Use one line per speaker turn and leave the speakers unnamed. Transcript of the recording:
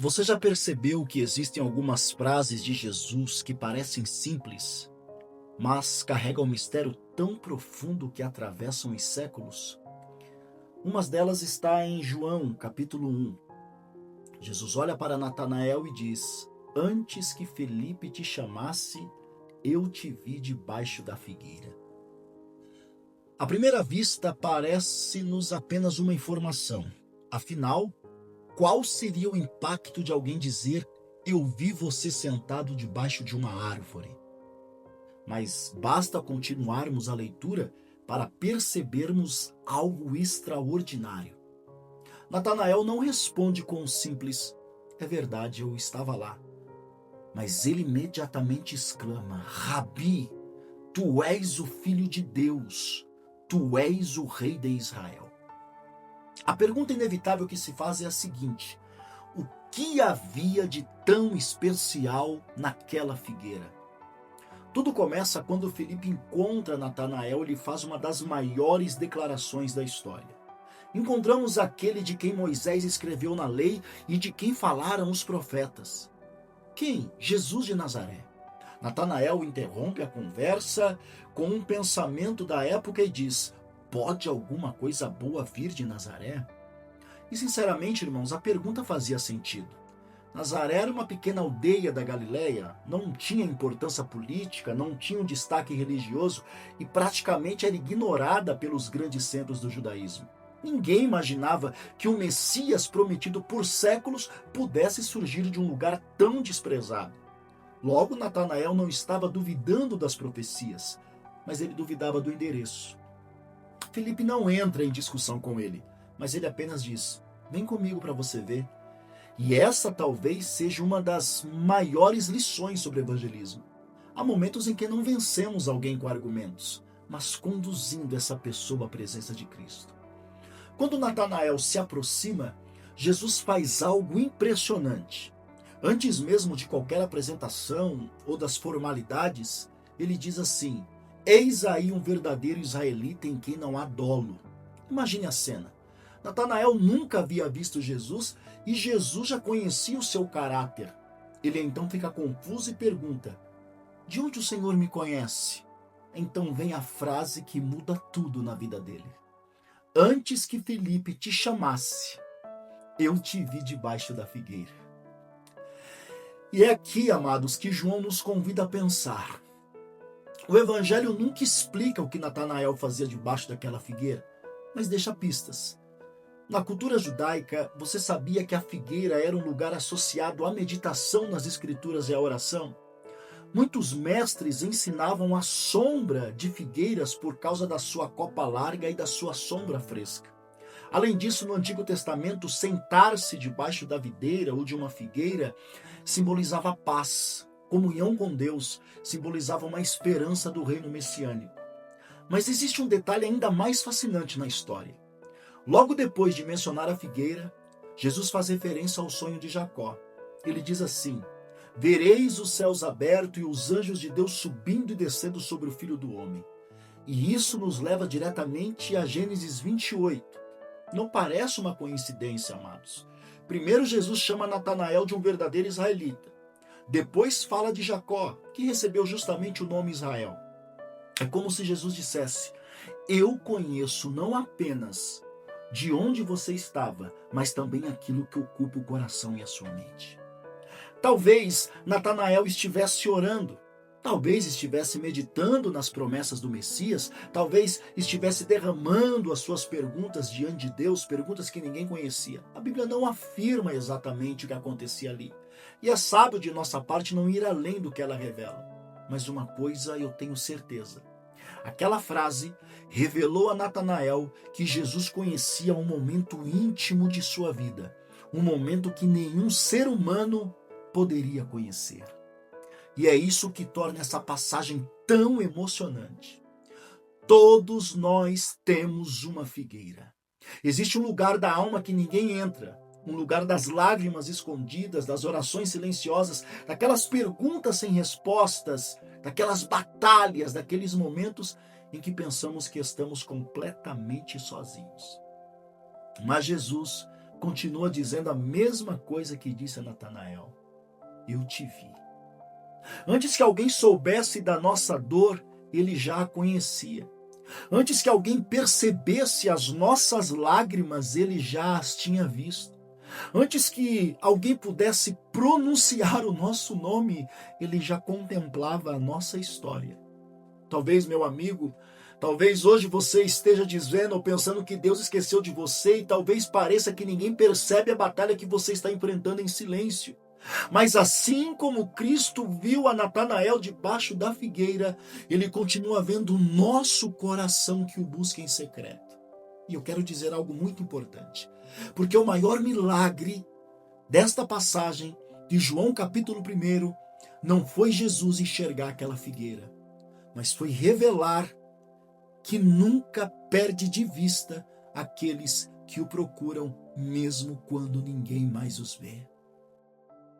Você já percebeu que existem algumas frases de Jesus que parecem simples, mas carregam um mistério tão profundo que atravessam os séculos? Uma delas está em João, capítulo 1. Jesus olha para Natanael e diz: Antes que Felipe te chamasse, eu te vi debaixo da figueira. À primeira vista, parece-nos apenas uma informação. Afinal, qual seria o impacto de alguém dizer: Eu vi você sentado debaixo de uma árvore? Mas basta continuarmos a leitura para percebermos algo extraordinário. Natanael não responde com um simples: É verdade, eu estava lá. Mas ele imediatamente exclama: Rabi, tu és o Filho de Deus, tu és o Rei de Israel. A pergunta inevitável que se faz é a seguinte: o que havia de tão especial naquela figueira? Tudo começa quando Felipe encontra Natanael e lhe faz uma das maiores declarações da história. Encontramos aquele de quem Moisés escreveu na lei e de quem falaram os profetas. Quem? Jesus de Nazaré. Natanael interrompe a conversa com um pensamento da época e diz: Pode alguma coisa boa vir de Nazaré? E sinceramente, irmãos, a pergunta fazia sentido. Nazaré era uma pequena aldeia da Galileia, não tinha importância política, não tinha um destaque religioso e praticamente era ignorada pelos grandes centros do judaísmo. Ninguém imaginava que o Messias prometido por séculos pudesse surgir de um lugar tão desprezado. Logo, Natanael não estava duvidando das profecias, mas ele duvidava do endereço. Felipe não entra em discussão com ele, mas ele apenas diz: Vem comigo para você ver. E essa talvez seja uma das maiores lições sobre evangelismo. Há momentos em que não vencemos alguém com argumentos, mas conduzindo essa pessoa à presença de Cristo. Quando Natanael se aproxima, Jesus faz algo impressionante. Antes mesmo de qualquer apresentação ou das formalidades, ele diz assim: Eis aí um verdadeiro israelita em quem não há dolo. Imagine a cena. Natanael nunca havia visto Jesus e Jesus já conhecia o seu caráter. Ele então fica confuso e pergunta: De onde o Senhor me conhece? Então vem a frase que muda tudo na vida dele: Antes que Felipe te chamasse, eu te vi debaixo da figueira. E é aqui, amados, que João nos convida a pensar. O Evangelho nunca explica o que Natanael fazia debaixo daquela figueira, mas deixa pistas. Na cultura judaica, você sabia que a figueira era um lugar associado à meditação nas escrituras e à oração? Muitos mestres ensinavam a sombra de figueiras por causa da sua copa larga e da sua sombra fresca. Além disso, no Antigo Testamento, sentar-se debaixo da videira ou de uma figueira simbolizava paz, comunhão com Deus, simbolizava uma esperança do reino messiânico. Mas existe um detalhe ainda mais fascinante na história. Logo depois de mencionar a figueira, Jesus faz referência ao sonho de Jacó. Ele diz assim: Vereis os céus abertos e os anjos de Deus subindo e descendo sobre o Filho do Homem. E isso nos leva diretamente a Gênesis 28. Não parece uma coincidência, amados. Primeiro Jesus chama Natanael de um verdadeiro israelita. Depois fala de Jacó, que recebeu justamente o nome Israel. É como se Jesus dissesse: Eu conheço não apenas de onde você estava, mas também aquilo que ocupa o coração e a sua mente. Talvez Natanael estivesse orando, talvez estivesse meditando nas promessas do Messias, talvez estivesse derramando as suas perguntas diante de Deus, perguntas que ninguém conhecia. A Bíblia não afirma exatamente o que acontecia ali. E é sábio de nossa parte não ir além do que ela revela. Mas uma coisa eu tenho certeza: aquela frase revelou a Natanael que Jesus conhecia um momento íntimo de sua vida, um momento que nenhum ser humano poderia conhecer. E é isso que torna essa passagem tão emocionante. Todos nós temos uma figueira. Existe um lugar da alma que ninguém entra, um lugar das lágrimas escondidas, das orações silenciosas, daquelas perguntas sem respostas, daquelas batalhas, daqueles momentos em que pensamos que estamos completamente sozinhos. Mas Jesus continua dizendo a mesma coisa que disse a Natanael: eu te vi. Antes que alguém soubesse da nossa dor, ele já a conhecia. Antes que alguém percebesse as nossas lágrimas, ele já as tinha visto. Antes que alguém pudesse pronunciar o nosso nome, ele já contemplava a nossa história. Talvez, meu amigo, talvez hoje você esteja dizendo ou pensando que Deus esqueceu de você, e talvez pareça que ninguém percebe a batalha que você está enfrentando em silêncio. Mas assim como Cristo viu a Natanael debaixo da figueira, ele continua vendo o nosso coração que o busca em secreto. E eu quero dizer algo muito importante, porque o maior milagre desta passagem de João capítulo 1 não foi Jesus enxergar aquela figueira, mas foi revelar que nunca perde de vista aqueles que o procuram mesmo quando ninguém mais os vê.